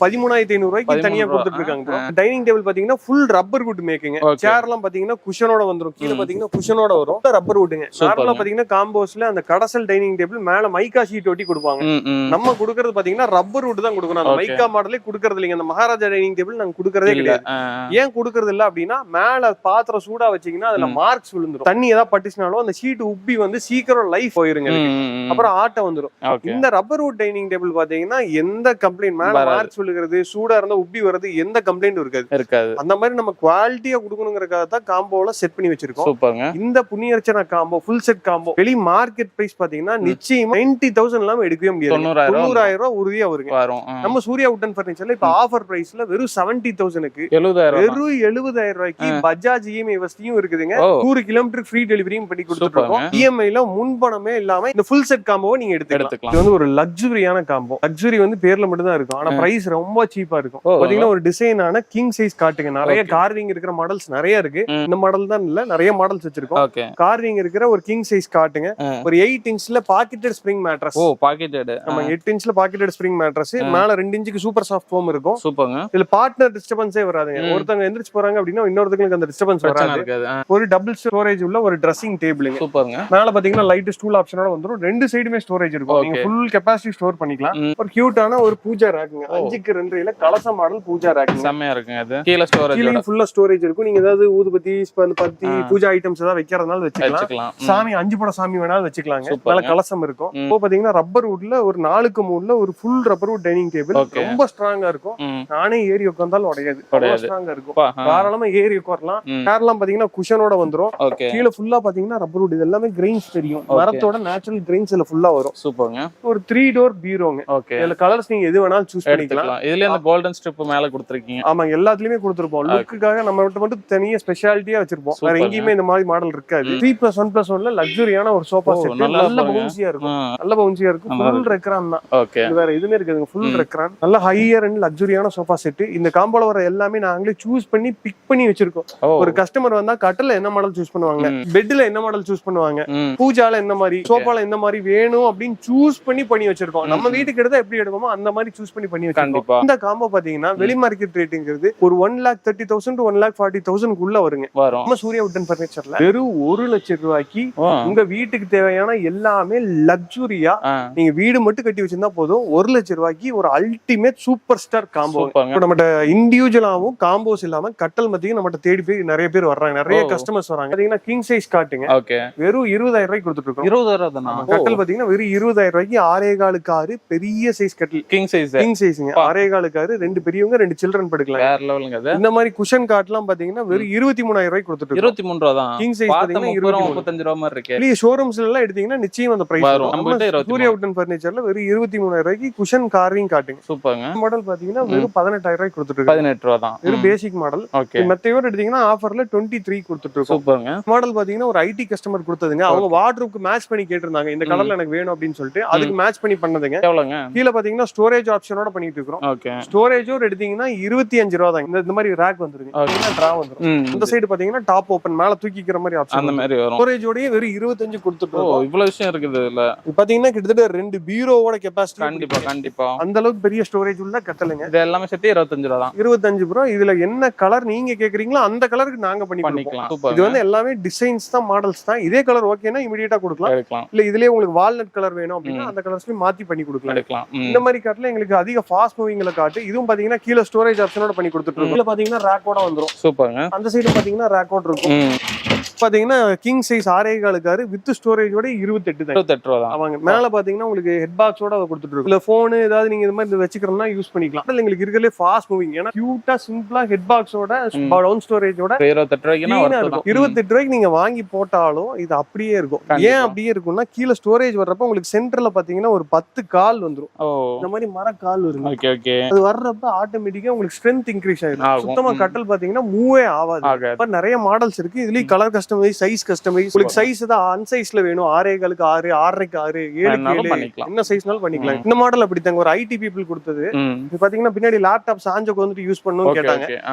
13,500 ரூபாய்க்கு தனியா கொடுத்துட்டு இருக்காங்க. டைனிங் டேபிள் பாத்தீங்கன்னா ஃபுல் ரப்பர் வுட் மேக்கிங். சேர் எல்லாம் பாத்தீங்கன்னா குஷனோட வந்துரும். கீழ பாத்தீங்கன்னா குஷனோட வரும், ரப்பர் வுட்டுங்க. நார்மலா பாத்தீங்கன்னா காம்போஸ்ல அந்த கடசல் டைனிங் டேபிள் மேல மைக்கா ஷீட் ஒட்டி கொடுப்பாங்க. நம்ம கொடுக்கறது பாத்தீங்கன்னா ரப்பர் வுட் தான் கொடுக்கணும். அந்த மைக்கா மாடலே கொடுக்கறது இல்லைங்க. அந்த மகாராஜா டைனிங் டேபிள் நாங்க கொடுக்கறதே கிடையாது. ஏன் கொடுக்கறது இல்ல அப்படின்னா மேல பாத்திரம் சூடா வச்சீங்கன்னா அதுல மார்க்ஸ் விழுந்துரும். தண்ணி ஏதாவது பட்டுச்சுனாலும் அந்த ஷீட் உப்பி வந்து சீக்கிரம் லைஃப் போயிருங்க, அப்புறம் ஆட்ட வந்துரும். இந்த ரப்பர் வுட் டைனிங் டேபிள் பாத்தீங்கன்னா எந்த கம்ப்ளைண்ட், மேல மார்க்ஸ் விழுகிறது, சூடா இருந்தா உப்பி வருது, எந்த கம்ப்ளைண்ட் இருக்காது. அந்த மாதிரி நம்ம குவாலிட்டியா கொடுக்கணுங்கிறதுக்காக தான் காம்போல செட் பண்ணி வச்சிருக்கோம். இந்த புண்ணியர்ச்சனை காம்போ ஃபுல் செட் காம்போ வெளி மார்க்கெட் பிரைஸ் பாத்தீங்கன்னா நிச்சயமா 90,000 இல்லாம எடுக்கவே முடியாது. 90,000 ரூபாய் உறுதியா வருங்க. நம்ம சூர்யா வுட்டன் பர்னிச்சர்ல இப்ப ஆஃபர் பிரைஸ்ல வெறும் 70,000க்கு வெறும் 70,000 ரூபாய்க்கு பஜாஜ் இஎம்ஐ வசதியும் இருக்குதுங்க. 100 கிலோமீட்டர் ஃப்ரீ டெலிவரியும் பண்ணி கொடுத்துருக்கோம். இஎம்ஐல முன்பணமே இல்லாம இந்த ஃபுல் செட் காம்போவை நீங்க எடுத்துக்கலாம். இது வந்து ஒரு லக்ஸுரியான காம்போ. லக்ஸுரி வந்து பேர்ல மட்டும் தான் இருக்கும், ஆனா பிரைஸ் ரொம்ப சீப்பா இருக்கும். பாத்தீங்கன்னா ஒரு டிசைனான கிங் சைஸ் காட்டுங்க. நிறைய கார்விங் இருக்கிற மாடல்ஸ் நிறைய இருக்கு. இந்த மாடல் தான் இல்ல, நிறைய மாடல்ஸ் வச்சிருக்கோம். கார்விங் இருக்கிற ஒரு கிங் சைஸ் காட்டுங்க. ஒரு 8 இன்ச்ல பாக்கெட்டட் ஸ்ப்ரிங் மேட்ரஸ். பாக்கெட்டட். ஆமா, 8 இன்ச்ல பாக்கெட்டட் ஸ்ப்ரிங் மேட்ரஸ். மேல 2 இன்ச்சுக்கு சூப்பர் சாஃப்ட் ஃபோம் இருக்கும். சூப்பர்ங்க. இதுல பார்ட்னர் டிஸ்டர்பன்ஸே வராதுங்க. ஒருத்தங்க எந்திரிச்சு போறாங்க அப்படின்னா இன்னொருத்தங்களுக்கு அந்த டிஸ்டர்பன்ஸ் வராது. ஒரு டபுள் ஸ்டோரேஜ் உள்ள ஒரு ட்ரெஸ்ஸிங் டேபிளுங்க. சூப்பர்ங்க. மேல பாத்தீங்கன்னா லைட் ஸ்டூல் ஆப்ஷனோட வந்துரும். 2 சைடுமே ஸ்டோரேஜ் இருக்கும். நீங்க ஃபுல் கெபாசிட்டி ஸ்டோர் பண்ணிக்கலாம். ஒரு கியூட்டான ஒரு பூஜா ரேக்குங்க. 5x2 கலச மாடல் பூஜா ரேக். செமையா இருக்குங்க. அது கீழ ஸ்டோரேஜ், கீழ ஃபுல்லா ஸ்டோரேஜ் இருக்கும். நீங்க ஏதாவது ஊதுபத்தி, பத்தி, பூஜா ஐட்டம்ஸ் ஏதாவது வைக்கிறதுனால வச்சுக்கலாம். சாமி 5 பட சாமி வேணாலும் வச்சுக்கலாங்க. நல்ல கலசம் இருக்கும். இப்போ பாத்தீங்கன்னா ரப்பர் வுட்ல ஒரு 4x3ல ஒரு full rubber would dining table. ரொம்ப ஸ்ட்ராங்கா இருக்கும். நானே ஏறி உட்கார்ந்தாலும் உடையாது, ஸ்ட்ராங்கா இருக்கும். தாராளமா ஏறி உட்காரலாம். சேர்லாம் பாத்தீங்கன்னா குஷனோட வந்துரும். கீழ ஃபுல்லா பாத்தீங்கன்னா ரப்பர் வுட். இது எல்லாமே கிரெயின்ஸ் தெரியும். மரத்தோட நேச்சுரல் கிரெயின்ஸ் இதுல ஃபுல்லா வரும். சூப்பர்ங்க. ஒரு 3 டோர் பீரோங்க. இதுல கலர்ஸ் நீங்க எது வேணாலும் சூஸ் பண்ணிக்கலாம். இதுல அந்த கோல்டன் ஸ்ட்ரிப் மேல கொடுத்திருக்கீங்க. ஆமா, எல்லாத்துலயுமே கொடுத்திருப்போம். லுக்குக்காக நம்ம மட்டும் தனியா ஸ்பெஷாலிட்டியா வச்சிருப்போம். வேற எங்கேயுமே இந்த மாதிரி மாடல் இருக்காது. 3+1+1ல லக்ஸுரியான ஒரு சோஃபா செட். நல்ல பவுன்சியா இருக்கும். நல்ல பவுன்சியா இருக்கும். ஃபுல் ரெக்ரான் தான். வேற எதுவுமே இருக்காதுங்க. ஃபுல் ரெக்ரான். நல்ல ஹையர் அண்ட் லக்ஸுரியான சோஃபா செட். இந்த காம்போல வர எல்லாமே நாங்களே சூஸ் பண்ணி பிக் பண்ணி வச்சிருக்கோம். ஒரு கஸ்டமர் வந்தா கட்டல என்ன மாடல் சூஸ் பண்ணுவாங்க, பெட்ல என்ன மாடல் சூஸ் பண்ணுவாங்க, பூஜால என்ன மாதிரி, சோஃபால என்ன மாதிரி வேணும் அப்படின்னு சூஸ் பண்ணி வச்சிருக்கோம். நம்ம வீட்டுக்கு எடுத்தா எப்படி எடுப்போமோ அந்த மாதிரி சூஸ் பண்ணி வச்சிருக்கோம். இந்த காம்போ பாத்தீங்கன்னா வெளி மார்க்கெட் ரேட்டுங்கிறது ஒரு 1,30,000 to 1,40,000 உள்ள வருங்க. வரும். நம்ம சூர்யா வுட்டன் பர்னிச்சர்ல வெறும் 1 லட்சம் ரூபாய்க்கு உங்க வீட்டுக்கு தேவையான எல்லாமே லக்ஸுரியா நீங்க வீடு மட்டும் கட்டி வச்சிருந்தா போதும். 1 லட்சம் ரூபாய்க்கு ஒரு அல்டிமேட் சூப்பர் ஸ்டார் காம்போ. நம்மகிட்ட இண்டிவிஜுவலாவும் காம்போஸ் இல்லாம கட்டல் மத்தியும் நம்மகிட்ட தேடி போய் நிறைய பேர் வர்றாங்க, நிறைய கஸ்டமர்ஸ் வராங்க. பாத்தீங்கன்னா கிங் சைஸ் காட்டுங்க, வெறும் 20,000 ரூபாய்க்கு கொடுத்துட்டு இருக்கோம். 20,000 தானா? கட்டல் பாத்தீங்கன்னா வெறும் 20,000 ரூபாய்க்கு 6.25 பெரிய சைஸ் கட்டில், கிங் சைஸ்ங்க. 6.25 2 பெரியவங்க 2 சில்ட்ரன் படுக்கலாம். வேற லெவலுங்க அது. இந்த மாதிரி குஷன் காட்லாம் பாத்தீங்கன்னா வெறும் 23,000 ரூபாய்க்கு கொடுத்துட்டு இருக்கோம். 23 ரூபாய் தான். கிங் சைஸ் பாத்தீங்கன்னா 35 ரூபாய் மாதிரி இருக்கு. இல்ல ஷோரூம்ஸ்ல எல்லாம் எடுத்தீங்கன்னா நிச்சயம் அந்த பிரைஸ் வரும். நம்ம சூர்யா வுட்டன் பர்னிச்சர்ல வெறும் 23,000 ரூபாய்க்கு குஷன் கார்விங் காட்டுங்க. சூப்பர்ங்க. மாடல் பாத்தீங்கன்னா வெறும் 18,000 ரூபாய்க்கு கொடுத்துட்டு இருக்கோம். 18 ரூபாய் தான். வெறும் பேசிக் மாடல். மத்தையோட எடுத்தீங்கன்னா ஆஃபர்ல 23 கொடுத்துட்டு இருக்கோம். சூப்பர்ங்க. மாடல் பாத்தீங்கன்னா ஒரு ஐடி கஸ்டமர் கொடுத்ததுங்க. அவங்க வார்ட்ரூப்க்கு மேட்ச் பண்ணி கேட்டிருந்தாங்க, இந்த கலர்ல எனக்கு வேணும் அப்படின்னு சொல்லிட்டு அதுக்கு மேட்ச் பண்ணி பண்ணதுங்க. எவ்வளவுங்க? கீழ பாத்தீங்கன்னா ஸ்டோரேஜ் ஆப்ஷனோட பண்ணிட்டு இருக்கோம். ஸ்டோரேஜோட எடுத்தீங்கன்னா 25 ரூபாய் தான். இந்த மாதிரி ரேக் வந்துருங்க, டிரா வந்துரும். இந்த சைடு பாத்தீங்கன்னா டாப் ஓபன் மேல தூக்கிக்கிற மாதிரி ஆப்ஷன் அந்த மாதிரி வரும். ஸ்டோரேஜோடயே வெறும் 25 கொடுத்துட்டு இருக்கோம். இவ்வளவு விஷயம் இருக்குது இல்ல. பாத்தீங்கன்னா கிட்டத்தட்ட 2 பீரோவோட கெபாசிட்டி. கண்டிப்பா அந்த அளவுக்கு பெரிய ஸ்டோரேஜ் உள்ள கட்டலுங்க. இது எல்லாமே சேர்த்து 25 ரூபாய் தான். 25 ப்ரோ. இதுல என்ன கலர் நீங்க கேக்குறீங்களோ அந்த கலருக்கு நாங்க பண்ணிக்கலாம். இது வந்து எல்லாமே டிசைன்ஸ் தான், மாடல்ஸ் தான். இதே கலர் ஓகேனா இமிடியேட்டா கொடுக்கலாம். இல்ல இதுலயே உங்களுக்கு வால்நட் கலர் வேணும் அப்படின்னா அந்த கலர்ஸ்லயும் மாத்தி பண்ணி கொடுக்கலாம். இந்த மாதிரி காட்டுல எங்களுக்கு அதிக ஃபாஸ்ட் மூவிங்ல காட்டு. இதுவும் பாத்தீங்கன்னா கீழ ஸ்டோரேஜ் ஆப்ஷனோட பண்ணி கொடுத்துட்டு இருக்கோம். இதுல பாத்தீங்கன்னா ரேக்கோட வந்துரும். சூப்பர்ங்க. அந்த சைடு பாத்தீங்கன்னா ரேக்கோட இருக்கும். பாத்தீங்கன்னா கிங் சைஸ் 6.25 வித் ஸ்டோரேஜோட 28 ரூபாய். அவங்க மேல பாத்தீங்கன்னா உங்களுக்கு ஹெட் பாக்ஸோட கொடுத்துட்டு இருக்கும். இல்ல போன் ஏதாவது நீங்க இந்த மாதிரி வச்சுக்கிறோம்னா யூஸ் பண்ணிக்கலாம். எங்களுக்கு இருக்கறதுல ஃபாஸ்ட் மூவிங். ஏன்னா கியூட்டா சிம்பிளா ஹெட் பாக்ஸோட டவுன் ஸ்டோரேஜோட 28 ரூபாய்க்கு 28 ரூபாய்க்கு நீங்க வாங்கி போட்டாலும் இது அப்படியே இருக்கும். ஏன் அப்படியே இருக்கும்னா கீழ ஸ்டோரேஜ் வர்றப்ப உங்களுக்கு சென்டர்ல பாத்தீங்கன்னா ஒரு 10 கால் வந்துரும். இந்த மாதிரி மர கால் வரும். அது வர்றப்ப ஆட்டோமேட்டிக்கா உங்களுக்கு ஸ்ட்ரென்த் இன்க்ரீஸ் ஆயிடும். சுத்தமா கட்டல் பாத்தீங்கன்னா மூவே ஆகாது. நிறைய மாடல்ஸ் இருக்கு. இதுலயும் கலர் கஸ்டமைஸ், சைஸ் கஸ்டமைஸ். உங்களுக்கு சைஸ் தான் அன்சைஸ்ல வேணும், 6.25 6, 6.5 7 என்ன சைஸ்னாலும் பண்ணிக்கலாம். இந்த மாடல் அப்படித்தாங்க ஒரு ஐடி பீப்புள் கொடுத்தது. இது பாத்தீங்கன்னா பின்னாடி லேப்டாப் சாஞ்சக்கு வந்துட்டு யூஸ் பண்ணணும்னு கேட்டாங்க,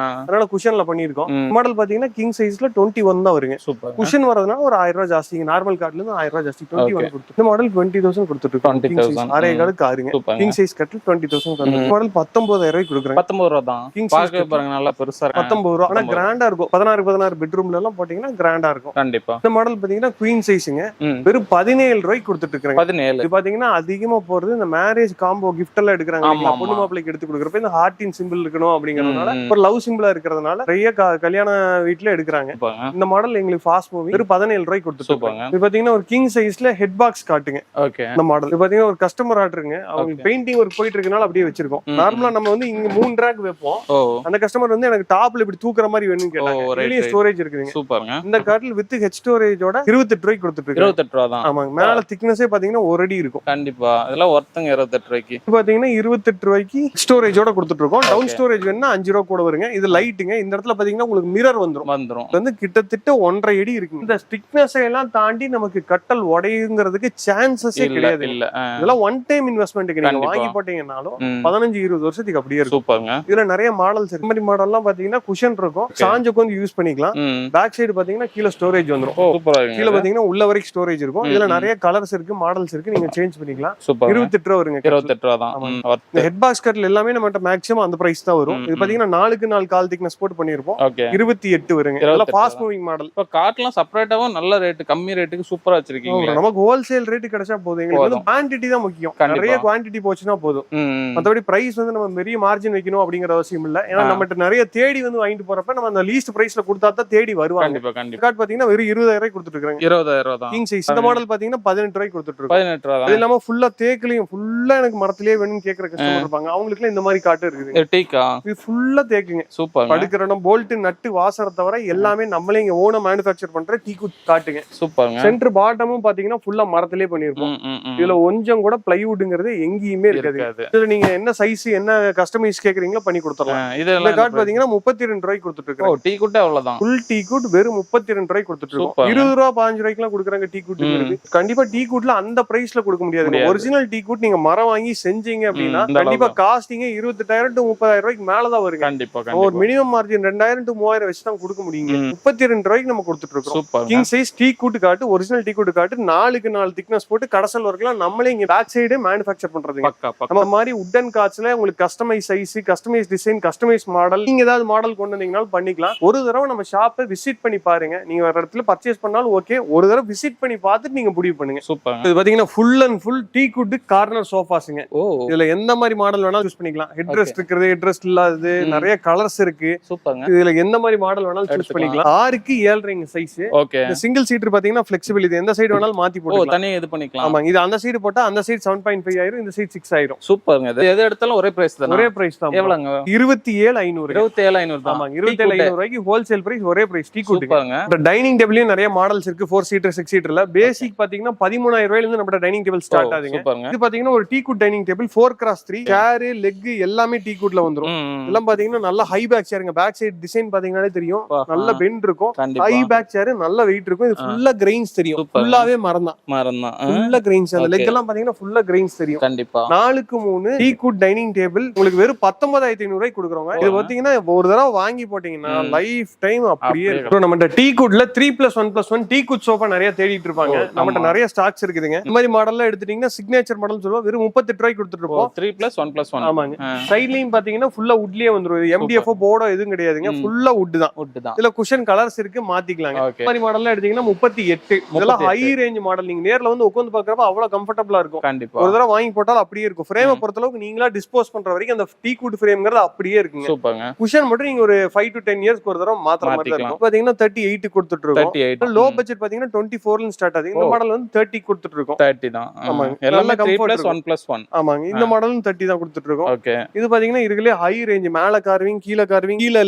அதனால குஷன்ல பண்ணிருக்கோம். மாடல் பாத்தீங்கன்னா கிங் சைஸ்ல 21 தான் வருங்க. குஷன் வரதுனால ஒரு 1000 ரூபாய் ஜாஸ்தி. நார்மல் கார்ட்ல இருந்து 1000 ரூபாய் ஜாஸ்தி. 21 கொடுத்து இந்த மாடல் 20,000 கொடுத்துட்டு இருக்கோம். 6.25 கிங் சைஸ் கட்டில் 20,000 மாடல் 19,000 ரூபாய்க்கு கொடுக்குறேன். 19 ரூபாய் தான். பாக்க பாருங்க நல்லா பெருசா இருக்கு. 19 ரூபாய். ஆனா கிராண்டா இருக்கும். 16 பெட்ரூம்ல எல்லாம் போட்டீங்கன்னா கிராண்டா இருக்கும். கண்டிப்பா. இந்த மாடல் பாத்தீங்கன்னா குவீன் சைஸ்ங்க. வெறும் 17 ரூபாய்க்கு கொடுத்துட்டு இருக்காங்க. 17. இது பாத்தீங்கன்னா அதிகமா போறது இந்த மேரேஜ் காம்போ கிஃப்ட் எல்லாம் எடுக்கிறாங்க. பொண்ணு மாப்பிளைக்கு எடுத்து கொடுக்குறப்ப இந்த ஹார்ட்டின் சிம்பிள் இருக்கணும் அப்படிங்கறதுனால, ஒரு லவ் சிம்பிளா இருக்கிறதுனால நிறைய கல்யாண வீட்டுல எடுக்கிறாங்க. இந்த மாடல் எங்களுக்கு ஃபாஸ்ட் மூவி வெறும் 17 ரூபாய்க்கு கொடுத்துட்டு இருப்பாங்க. இது பாத்தீங்கன்னா ஒரு கிங் சைஸ்ல ஹெட் பாக்ஸ் காட்டுங்க. இந்த மாடல் இது பாத்தீங்கன்னா ஒரு கஸ்டமர் ஆர்டருங்க. அவங்க பெயிண்டிங் ஒர்க் போயிட்டு இருக்கனால அப்படியே வச்சிருக்கோம். நார்மலா நம்ம வந்து இங்க 3 ரேக் வைப்போம். அந்த கஸ்டமர் வந்து எனக்கு டாப்ல இப்படி தூக்குற மாதிரி வேணும்னு கேட்டாங்க. ஸ்டோரேஜ் இருக்குதுங்க. சூப்பர்ங்க. இந்த கார்டில் வித் ஹெட் ஸ்டோரேஜோட 28 ரூபாய்க்கு கொடுத்துட்டு இருக்கு. 28 ரூபாய் தான். ஆமாங்க. மேல திக்னஸே பாத்தீங்கன்னா 1 அடி இருக்கும். கண்டிப்பா. இதெல்லாம் ஒர்த்துங்க 28 ரூபாய்க்கு. இது பாத்தீங்கன்னா 28 ரூபாய்க்கு ஸ்டோரேஜோட கொடுத்துட்டு இருக்கோம். டவுன் ஸ்டோரேஜ் வேணும்னா 5 ரூபாய் கூட வருங்க. இது லைட்டுங்க. இந்த இடத்துல பாத்தீங்கன்னா உங்களுக்கு மிரர் வந்துரும். வந்து கிட்டத்தட்ட 1.5 அடி இருக்கு. இந்த திக்னஸ் எல்லாம் தாண்டி நமக்கு கட்டல் உடையுங்கிறதுக்கு சான்சஸே கிடையாது. இதெல்லாம் ஒன் டைம் இன்வெஸ்ட்மென்ட்க்கு நீங்க வாங்கி போட்டீங்கன்னாலும் 15-20 வருஷத்துக்கு அப்படியே இருக்கும். சூப்பர்ங்க. இதுல நிறைய மாடல்ஸ் இருக்கு. இந்த மாதிரி மாடல்லாம் பாத்தீங்கன்னா குஷன் இருக்கும். சாஞ்சுக்கு வந்து யூஸ் பண்ணிக்கலாம். பேக் சைடு பாத்தீங்கன்னா கீழ ஸ்டோரேஜ் வந்துரும். கீழ பாத்தீங்கன்னா உள்ள வரைக்கும் ஸ்டோரேஜ் இருக்கும். இதுல நிறைய கலர்ஸ் இருக்கு, மாடல்ஸ் இருக்கு. நீங்க சேஞ்ச் பண்ணிக்கலாம். 28 ரூபாய் வருங்க. 28 ரூபாய் தான். இந்த ஹெட் பாக்ஸ் கட்ல எல்லாமே நம்மட்ட மேக்ஸிமம் அந்த பிரைஸ் தான் வரும். இது பாத்தீங்கன்னா 4க்கு 4 கால் திக்னஸ் போட்டு பண்ணிருப்போம். 28 வருங்க. இதெல்லாம் ஃபாஸ்ட் மூவிங் மாடல். இப்ப கார்ட்லாம் செப்பரேட்டாவும் நல்ல ரேட், கம்மி ரேட்டுக்கு சூப்பரா வச்சிருக்கீங்க. நமக்கு ஹோல்சேல் ரேட் கிடைச்சா போதும். எங்களுக்கு வந்து குவாண்டிட்டி தான் முக்கியம். நிறைய குவாண்டிட்டி போச்சுன்னா போதும். மத்தபடி பிரைஸ் வந்து நம்ம பெரிய மார்ஜின் வைக்கணும் அப்படிங்கிற அவசியம் இல்ல. ஏன்னா நம்மட்ட நிறைய தேடி வந்து வாங்கிட்டு போறப்ப நம்ம அந்த லீஸ்ட் பிரைஸ்ல கொடுத்தா தான் தேடி வருவாங்க. கார்ட் பாத்தீங்கன்னா வெறும் 20,000 ரூபாய் கொடுத்துட்டு இருக்காங்க. 20,000 ரூபாய் தான். கிங் சைஸ் இந்த மாடல் பாத்தீங்கன்னா 18 ரூபாய்க்கு கொடுத்துட்டு இருக்கோம். 18 ரூபாய். அது இல்லாம ஃபுல்லா தேக்குலயும் ஃபுல்லா எனக்கு மரத்திலேயே வேணும்னு கேக்குற கஸ்டமர் இருப்பாங்க. அவங்களுக்கு இந்த மாதிரி காட்டு இருக்குது. டீக்கா இது ஃபுல்லா தேக்குங்க. சூப்பர். படுக்கிற இடம் போல்ட் நட்டு வாசர தவிர எல்லாமே நம்மளே இங்க ஓனா மேனுஃபேக்சர் பண்ற டீக்கு காட்டுங்க. சூப்பர்ங்க. சென்டர் பாட்டமும் பாத்தீங்கன்னா ஃபுல்லா மரத்திலேயே பண்ணிருப்போம். இதுல கொஞ்சம் கூட பிளைவுட்ங்கிறது எங்கேயுமே இருக்காது. இதுல நீங்க என்ன சைஸ் என்ன கஸ்டமைஸ் கேக்குறீங்களோ பண்ணி கொடுத்துறலாம். இந்த கார்ட் பாத்தீங்கன்னா 32 ரூபாய்க்கு கொடுத்துட்டு இருக்கோம். டீ குட் அவ்வளவுதான். ஃபுல் டீ குட் வெறும் 32 ரூபாய்க்கு கொடுத்துட்டு இருக்கோம். சூப்பர். 20 ரூபா 15 ரூபாய்க்கு எல்லாம் கொடுக்குறாங்க டீ குட் இருக்கு. கண்டிப்பா டீ குட்ல அந்த பிரைஸ்ல கொடுக்க முடியாது. ஒரிஜினல் டீ குட் நீங்க மரம் வாங்கி செஞ்சீங்க அப்படின்னா கண்டிப்பா காஸ்டிங் 28,000 to 30,000 ரூபாய்க்கு மேலதான் வருங்க. கண்டிப்பா ஒரு மினிமம் மார்ஜின் 2,000 to 3,000 வச்சு தான் கொடுக்க முடியுங்க. 32 ரூபாய்க்கு நம்ம கொடுத்துட்டு இருக்கோம். Super. King size T good காட்டு, ஒரிஜினல் டீ குட் காட்டு 4க்கு 4 திக்னஸ் போட்டு கடசல் வரைக்கும் நம்மளே இங்க பேக் சைடு மேனுஃபேக்சர் பண்றதுங்க. நம்ம மாதிரி உட்டன் காட்ஸ்ல உங்களுக்கு customise size, customise design, customise model, நீங்க ஏதாவது மாடல் கொண்டு வந்தீங்கனாலும் பண்ணிக்கலாம். ஒரு தடவை நம்ம ஷாப்பை விசிட் பண்ணி பாருங்க. நீங்க வேற இடத்துல பர்ச்சேஸ் பண்ணாலும் ஓகே, ஒரு தடவை விசிட் பண்ணி பார்த்துட்டு நீங்க முடிவு பண்ணுங்க. சூப்பர். இது பாத்தீங்கன்னா full and full teak wood corner சோஃபாஸ்ங்க. இதுல எந்த மாதிரி மாடல் வேணாலும் சூஸ் பண்ணிக்கலாம். ஹெட் ரெஸ்ட் இருக்குது, ஹெட் ரெஸ்ட் இல்லாதது, நிறைய கலர்ஸ் இருக்கு. சூப்பர்ங்க. இதுல எந்த மாதிரி மாடல் வேணாலும் சூஸ் பண்ணிக்கலாம். 6க்கு 7.5 சைஸ். ஓகே. இந்த சிங்கிள் சீட்டர் பாத்தீங்கன்னா ஃபிளெக்சிபிள், இது எந்த சைடு வேணாலும் மாத்தி போட்டுக்கலாம். தனியா இது பண்ணிக்கலாம். ஆமா, இது அந்த சைடு போட்டா அந்த சைடு 7.5 ஆயிரும், இந்த சைடு 6 ஆயிரும். சூப்பர்ங்க. இது எது எடுத்தாலும் ஒரே பிரைஸ் தான். ஒரே பிரைஸ் தான். எவ்வளவுங்க? 27,500. 27,500 தான். ஆமா, 27,500 ரூபாய்க்கு ஹோல்சேல் பிரைஸ், ஒரே பிரைஸ் டீ குட். சூப்பர்ங்க. இந்த டைனிங் டேபிள்லயும் நிறைய மாடல்ஸ் இருக்கு. 4 சீட்டர் 6 சீட்டர்ல பேசிக் பாத்தீங்கன்னா 13,000 ரூபாயில இருந்து நம்ம டைனிங் டேபிள் ஸ்டார்ட் ஆகுதுங்க. சூப்பர்ங்க. இது பாத்தீங்கன்னா ஒரு tea good dining table 4x3 சேர், லெக் எல்லாமே டீ குட்ல வந்துரும். இதெல்லாம் பாத்தீங்கன்னா நல்ல ஹை பேக் சேருங்க. பேக் சைடு டிசைன் பாத்தீங்கன்னாலே தெரியும், நல்ல பெண்ட் இருக்கும். ஹை பேக் சேர், நல்ல வெயிட் இருக்கும். இது ஃபுல்லா கிரெயின்ஸ் தெரியும். ஃபுல்லாவே மரம் தான். ஃபுல்லா கிரெயின்ஸ். அந்த லெக் எல்லாம் பாத்தீங்கன்னா ஃபுல்லா கிரெயின்ஸ் தெரியும். கண்டிப்பா. 4க்கு 3 டீ குட் டைனிங் டேபிள் உங்களுக்கு வெறும் 19,500 ரூபாய்க்கு கொடுக்குறோங்க. இது பாத்தீங்கன்னா ஒரு தடவை வாங்கி போட்டீங்கன்னா லைஃப் டைம் அப்படியே இருக்கும். நம்ம டீ குட்ல 3+1+1 டீ குட் சோஃபா நிறைய தேடிட்டு இருப்பாங்க. நம்மகிட்ட நிறைய ஸ்டாக்ஸ் இருக்குதுங்க. இந்த மாதிரி மாடல்ல எடுத்துட்டீங்கன்னா சிக்னேச்சர் மாடல் சொல்லுவோம், வெறும் 38 ரூபாய்க்கு கொடுத்துட்டு இருப்போம். 3+1+1. ஆமாங்க. சைட்லயும் பாத்தீங்கன்னா ஃபுல்லா வுட்லயே வந்துரும். MDF போர்டோ எதுவும் கிடையாதுங்க, ஃபுல்லா வுட் தான். இதுல குஷன் கலர்ஸ் இருக்கு, மாத்திக்கலாங்க. இந்த மாதிரி மாடல்ல எடுத்தீங்கன்னா 38. இதெல்லாம் ஹை ரேஞ்ச் மாடல். நீங்க நேர்ல வந்து உட்கார்ந்து பாக்குறப்ப அவ்வளவு கம்ஃபர்டபுளா இருக்கும். கண்டிப்பா. ஒரு தடவை வாங்கி போட்டாலும் அப்படியே இருக்கும். ஃப்ரேமை பொறுத்தளவுக்கு நீங்களா டிஸ்போஸ் பண்ற வரைக்கும் அந்த டீ குட் ஃப்ரேம்ங்கிறது அப்படியே இருக்குங்க. சூப்பர்ங்க. குஷன் மட்டும் நீங்க ஒரு 5 to 10 இயர்ஸ்க்கு ஒரு தடவை மாத்திர மாதிரி இருக்கும். பாத்தீங்கன்னா 38 கொடுத்துட்டு இருக்கோம். லோ பட்ஜெட் பாத்தீங்கன்னா 24ல ஸ்டார்ட் ஆகுது. இந்த மாடல் வந்து 30 கொடுத்துட்டு இருக்கோம். 30 தான். ஆமாங்க. எல்லாமே 3+1+1. ஆமாங்க. இந்த மாடலும் 30 தான் கொடுத்துட்டு இருக்கோம். ஓகே. இது பாத்தீங்கன்னா இருக்குலே ஹை ரேஞ்ச். மேல கார்விங், கீழ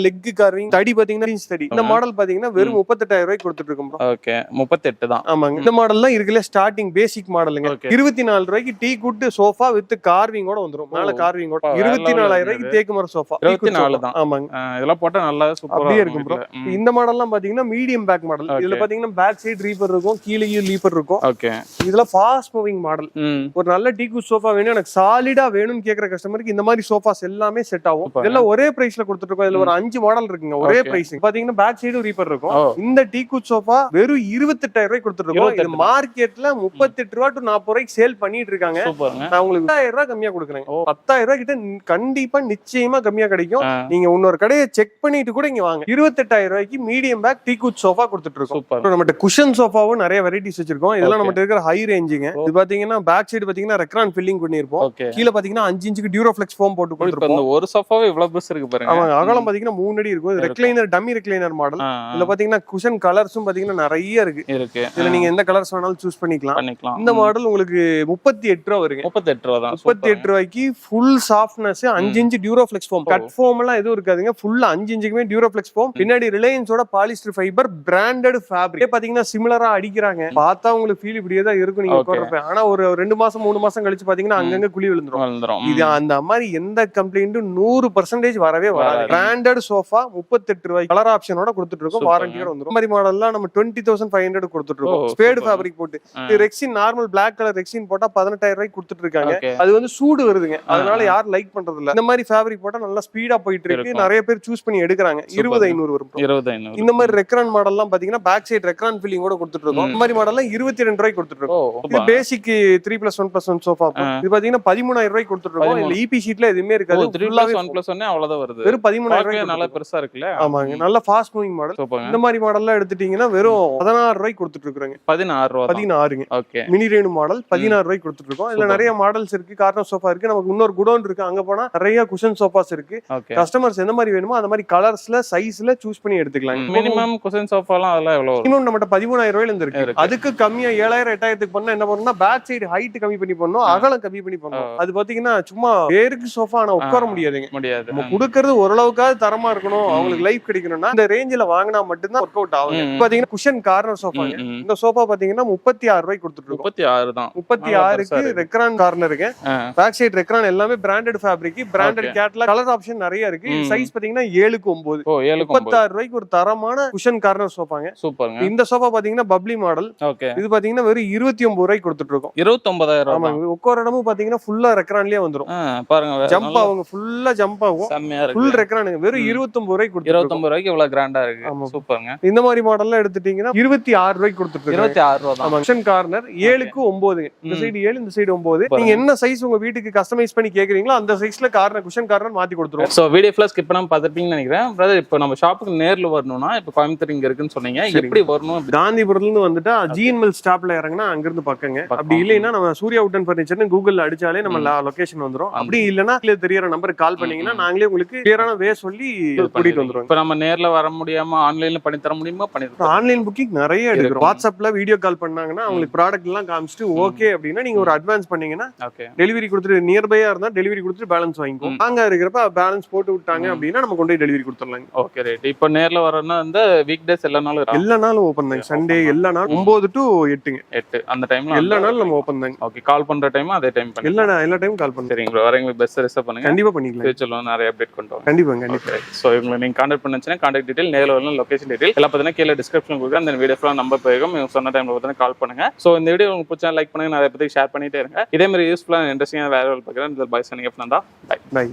லெக் கார்விங், தடி பாத்தீங்கன்னா இன்ச் தடி. இந்த மாடல் பாத்தீங்கன்னா வெறும் 38,000 ரூபாய்க்கு கொடுத்துட்டு இருக்கோம். ஓகே. 38 தான். ஆமாங்க. இந்த மாடல்லாம் இருக்குலே ஸ்டார்டிங் பேசிக் மாடலுங்க. 24 ரூபாய்க்கு டீ குட் சோஃபா வித் கார்விங்கோட வந்துரும். மேல கார்விங்கோட 24,000 ரூபாய்க்கு தேக்கு மர சோஃபா. 24 தான். ஆமாங்க. இதெல்லாம் போட்டா நல்லா சூப்பரா இருக்கும் ப்ரோ. இந்த மாடல்லாம் பாத்தீங்கன்னா மீடியம் பேக் மாடல். இதுல பாத்தீங்கன்னா பேக் சைடு ரீப்பர் இருக்கும், கீழேயும் லீப்பர் இருக்கும். ஓகே. இதுல ஃபாஸ்ட் மூவிங் மாடல். ஒரு நல்ல டீ குட் சோஃபா வேணும், எனக்கு சாலிடா வேணும்னு கேக்குற கஸ்டமருக்கு இந்த மாதிரி சோஃபாஸ் எல்லாமே செட் ஆகும். இதெல்லாம் ஒரே பிரைஸ்ல கொடுத்துட்டு இருக்கோம். இதுல ஒரு 5 மாடல் இருக்குங்க, ஒரே பிரைஸ். பாத்தீங்கன்னா பேக் சைடு ரீப்பர் இருக்கும். இந்த டீ குட் சோஃபா வெறும் 28,000 ரூபாய்க்கு கொடுத்துட்டு இருக்கோம். இது மார்க்கெட்ல 38 ரூபாய் to 40 ரூபாய்க்கு சேல் பண்ணிட்டு இருக்காங்க. நான் உங்களுக்கு 10,000 ரூபாய் கம்மியா கொடுக்குறேன். 10,000 ரூபாய் கிட்ட கண்டிப்பா நிச்சயமா கம்மியா கிடைக்கும். நீங்க இன்னொரு கடையை செக் பண்ணிட்டு கூட இங்க வாங்க. 28,000 ரூபாய்க்கு medium back teak wood sofa கொடுத்துட்டு இருக்கோம். நம்மகிட்ட குஷன் சோஃபாவும் நிறைய வெரைட்டிஸ் வச்சிருக்கோம். இதெல்லாம் நம்மகிட்ட இருக்கிற ஹை ரேஞ்சுங்க. இது பாத்தீங்கன்னா பேக் சைடு பாத்தீங்கன்னா ரெக்ரான் ஃபில்லிங் பண்ணிருப்போம். கீழ பாத்தீங்கன்னா 5 இன்ச்சுக்கு டியூரோஃப்ளெக்ஸ் ஃபோம் போட்டு கொடுத்துருப்போம். ஒரு சோஃபாவே இவ்வளவு பெருசு இருக்கு பாருங்க. ஆமா, அகலம் பாத்தீங்கன்னா 3 அடி இருக்கும். இது ரெக்லைனர், டம்மி ரெக்லைனர் மாடல். இதுல பாத்தீங்கன்னா குஷன் கலர்ஸும் பாத்தீங்கன்னா நிறைய இருக்கு. இதுல நீங்க எந்த கலர்ஸ் வேணாலும் சூஸ் பண்ணிக்கலாம். இந்த மாடல் உங்களுக்கு 38 ரூபாய் வருங்க. 38 ரூபாய் தான். 38 ரூபாய்க்கு full softness, 5 inch Duroflex foam. Cut foam எல்லாம் எதுவும் இருக்காதுங்க. ஃபுல்லா 5 இன்ச்சுக்குமே டியூரோஃப்ளெக்ஸ் ஃபோம். பின்னாடி ரிலையன்ஸோட பாலிஸ்டர் ஃபைபர் பிராண்டட் ஃபேப்ரிக். பாத்தீங்கன்னா சிமிலரா அடிக்கிறாங்க. பார்த்தா உங்களுக்கு ஃபீல் இப்படியே தான் இருக்கும் நீங்க உட்கார்றப்ப. ஆனா ஒரு 2 மாசம் 3 மாசம் கழிச்சு பாத்தீங்கன்னா அங்கங்க குழி விழுந்துரும். இது அந்த மாதிரி எந்த கம்ப்ளைண்ட்டும் 100% வரவே வராது. பிராண்டட் சோஃபா 38 ரூபாய் கலர் ஆப்ஷனோட கொடுத்துட்டு இருக்கோம். வாரண்டியோட வந்துரும். இந்த மாதிரி மாடல்லாம் நம்ம 20,500 கொடுத்துட்டு இருக்கோம். ஸ்பேட் ஃபேப்ரிக் போட்டு. Rexine normal black colour rexine போட்டா 17,000 ரூபாய்க்கு கொடுத்துட்டு இருக்காங்க. அது வந்து சூடு வருதுங்க, அதனால யாரும் லைக் பண்றது இல்ல. இந்த மாதிரி ஃபேப்ரிக் போட்டா நல்லா ஸ்பீடா போயிட்டு இருக்கு. நிறைய பேர் சூஸ் பண்ணி எடுக்கிறாங்க. 20,500 வரும். 20,500. இந்த மாதிரி ரெக்ரான் மாடல்லாம் பாத்தீங்கன்னா பேக் சைடு ரெக்ரான் ஃபில்லிங் கூட கொடுத்துட்டு இருக்கோம். இந்த மாதிரி மாடல்லாம் 22 ரூபாய்க்கு கொடுத்துட்டு இருக்கோம். இது பேசிக் 3+1+1 சோஃபா. இது பாத்தீங்கன்னா 13,000 ரூபாய்க்கு கொடுத்துட்டு இருக்கோம். இதுல இபி ஷீட்ல எதுவுமே இருக்காது. 3+1+1 அவ்வளவுதான் வருது. வெறும் 13,000 ரூபாய்க்கு. நல்லா பெருசா இருக்குல்ல. ஆமாங்க, நல்ல ஃபாஸ்ட் மூவிங் மாடல். இந்த மாதிரி மாடல்லாம் எடுத்துட்டீங்கன்னா வெறும் 16 ரூபாய்க்கு கொடுத்துட்டு இருக்காங்க. 16 ரூபாய். 16ங்க. ஓகே. மினி ரேனு மாடல் 16 ரூபாய்க்கு கொடுத்துட்டு இருக்கோம். இதுல நிறைய மாடல்ஸ் இருக்கு. கார்னர் சோஃபா இருக்கு. நமக்கு இன்னொரு குடோன் இருக்கு, அங்க போனா நிறைய குஷன் சோஃபாஸ் இருக்கு. கஸ்டமர்ஸ் எந்த மாதிரி வேணுமோ அந்த மாதிரி கலர்ஸ்ல சைஸ்ல சூஸ் பண்ணி எடுத்துக்கலாம். மினிமம் குஷன் சோஃபாலாம் அதெல்லாம் எவ்வளவு வரும்? இன்னும் நம்மட்ட 13,000 ரூபாயில இருந்து இருக்கு. அதுக்கு கம்மியா 7,000 8,000க்கு பண்ணா என்ன பண்ணணும்னா பேக் சைடு ஹைட் கம்மி பண்ணி பண்ணணும், அகலம் கம்மி பண்ணி பண்ணணும். அது பாத்தீங்கன்னா சும்மா பேருக்கு சோஃபா ஆனா உட்கார முடியாதுங்க. நம்ம கொடுக்கறது ஓரளவுக்காவது தரமா இருக்கணும், அவங்களுக்கு லைஃப் கிடைக்கணும்னா இந்த ரேஞ்சில வாங்கினா மட்டும்தான் ஒர்க் அவுட் ஆகும். பாத்தீங்கன்னா குஷன் கார்னர் சோஃபா. இந்த சோஃபா பாத்தீங்கன்னா 36 ரூபாய்க்கு கொடுத்துட்டு இருக்கோம். 36 தான். 36க்கு ரெக்ரான் கார்னருக்கு. பேக் சைடு ரெக்ரான் எல்லாமே branded fabric, branded catalogue, colour option நிறைய இருக்கு. சைஸ் பாத்தீங்கன்னா 7க்கு 9. 36 ரூபாய்க்கு ஒரு தரமான குஷன் கார்னர் கார்னர் சோஃபாங்க. சூப்பருங்க. இந்த சோஃபா பாத்தீங்கன்னா பப்ளி மாடல். ஓகே. இது பாத்தீங்கன்னா வெறும் 29 ரூபாய்க்கு கொடுத்துட்டு இருக்கோம். 29,000. ஆமாங்க. உட்கார இடமும் பாத்தீங்கன்னா ஃபுல்லா ரெக்ரான்லயே வந்துரும். பாருங்க ஜம்ப் ஆகுங்க, ஃபுல்லா ஜம்ப் ஆகும். செம்மையா ஃபுல் இருக்கு. ரெக்ரானுங்க. வெறும் 29 ரூபாய்க்கு கொடுத்துட்டு 29 ரூபாய்க்கு இவ்வளவு கிராண்டா இருக்கு. ஆமா. சூப்பருங்க. இந்த மாதிரி மாடல்லாம் எடுத்துட்டீங்கன்னா 26 ரூபாய்க்கு கொடுத்துட்டு இருக்கோம். 26 ரூபா தான். ஆமா. குஷன் கார்னர் 7க்கு 9. இந்த சைடு 7, இந்த சைடு 9. நீங்க என்ன சைஸ் உங்க வீட்டுக்கு கஸ்டமைஸ் பண்ணி கேக்குறீங்களோ அந்த சைஸ்ல கார்னர் குஷன் கார்னர் மாத்தி கொடுத்துருவோம். சோ வீடியோ ஃபுல்லா ஸ்கிப் பண்ணாம பாத்துட்டீங்கன்னு நினைக்கிறேன். பிரதர் இப்போ நம்ம ஷாப்புக்கு நேர்ல வரணும்னா இப்போ கோயம்புத்தூர் இங்க இருக்குன்னு சொன்னீங்க. எப்படி வரணும்? காந்திபுரத்துல இருந்து வந்துட்டா ஜிஎன்எல் ஸ்டாப்ல இறங்கினா அங்க இருந்து பக்கங்க. அப்படி இல்லைன்னா நம்ம சூர்யா உட்டன் ஃபர்னிச்சர்னு கூகுள்ல அடிச்சாலே நம்ம லொகேஷன் வந்துரும். அப்படி இல்லைன்னா கீழே தெரியற நம்பருக்கு கால் பண்ணீங்கன்னா நாங்களே உங்களுக்கு கிளியரான வே சொல்லி கூட்டிட்டு வந்துருவோம். இப்போ நம்ம நேர்ல வர முடியாம ஆன்லைன்ல பண்ணி தர முடியுமா? பண்ணி தரோம். ஆன்லைன் புக்கிங் நிறைய எடுக்கிறோம். வாட்ஸ்அப்ல வீடியோ கால் பண்ணாங்கன்னா அவங்களுக்கு ப்ராடக்ட் எல்லாம் காமிச்சிட்டு ஓகே அப்படின்னா நீங்க ஒரு அட்வான்ஸ் பண்ணீங்கன்னா ஓகே. டெலிவரி கொடுத்துட்டு நியர்பையா இருந்தா டெலிவரி கொடுத்துட்டு பேலன்ஸ் வாங்கிக்கும். அங்க இருக்கிறப்ப பேலன்ஸ் போட்டு விட்டாங்க அப்படின்னா நம்ம கொண்டு போய் டெலிவரி கொடுத்துடலாம். Okay right. இப்போ நேர்ல வரணும்னா இந்த வீக் டேஸ் எல்லா நாளும் எல்லா நாளும் ஓபன் தாங்க. சண்டே எல்லா நாளும் 9 to 8ங்க. 8 அந்த டைம்ல எல்லா நாளும் நம்ம ஓபன் தாங்க. ஓகே. கால் பண்ற டைம் அதே டைம் பண்ணி எல்லா டைமும் கால் பண்ணுங்க. சரிங்க ப்ரோ. வரவங்க பெஸ்ட் ரிசர்வ் பண்ணுங்க. கண்டிப்பா பண்ணிக்கலாம். ஃபியூச்சர்ல நிறைய அப்டேட் கொண்டு வாங்க. கண்டிப்பா. சோ இவங்களை நீங்க கான்டாக்ட் பண்ணுச்சுன்னா கான்டாக்ட் டீடைல், நேர்ல வரணும், லொகேஷன் டீடைல் எல்லாம் பார்த்தீங்கன்னா கீழே டிஸ்கிரிப்ஷன் கொடுக்குறேன். அந்த வீடியோ ஃபுல்லா நம்பர் போகும். இவங்க சொன்ன டைம்ல பார்த்தீங்கன்னா கால் பண்ணுங்க. சோ இந்த வீடியோ உங்களுக்கு பிடிச்சா லைக் பண்ணுங்க, நிறைய பேருக்கு ஷேர் பண்ணிட்டே இருங்க. இதே மாதிரி யூஸ்ஃபுல்லா இன்ட்ரெஸ்டிங்கான வேற பார்க்குறேன். பாய் சனிங். பை.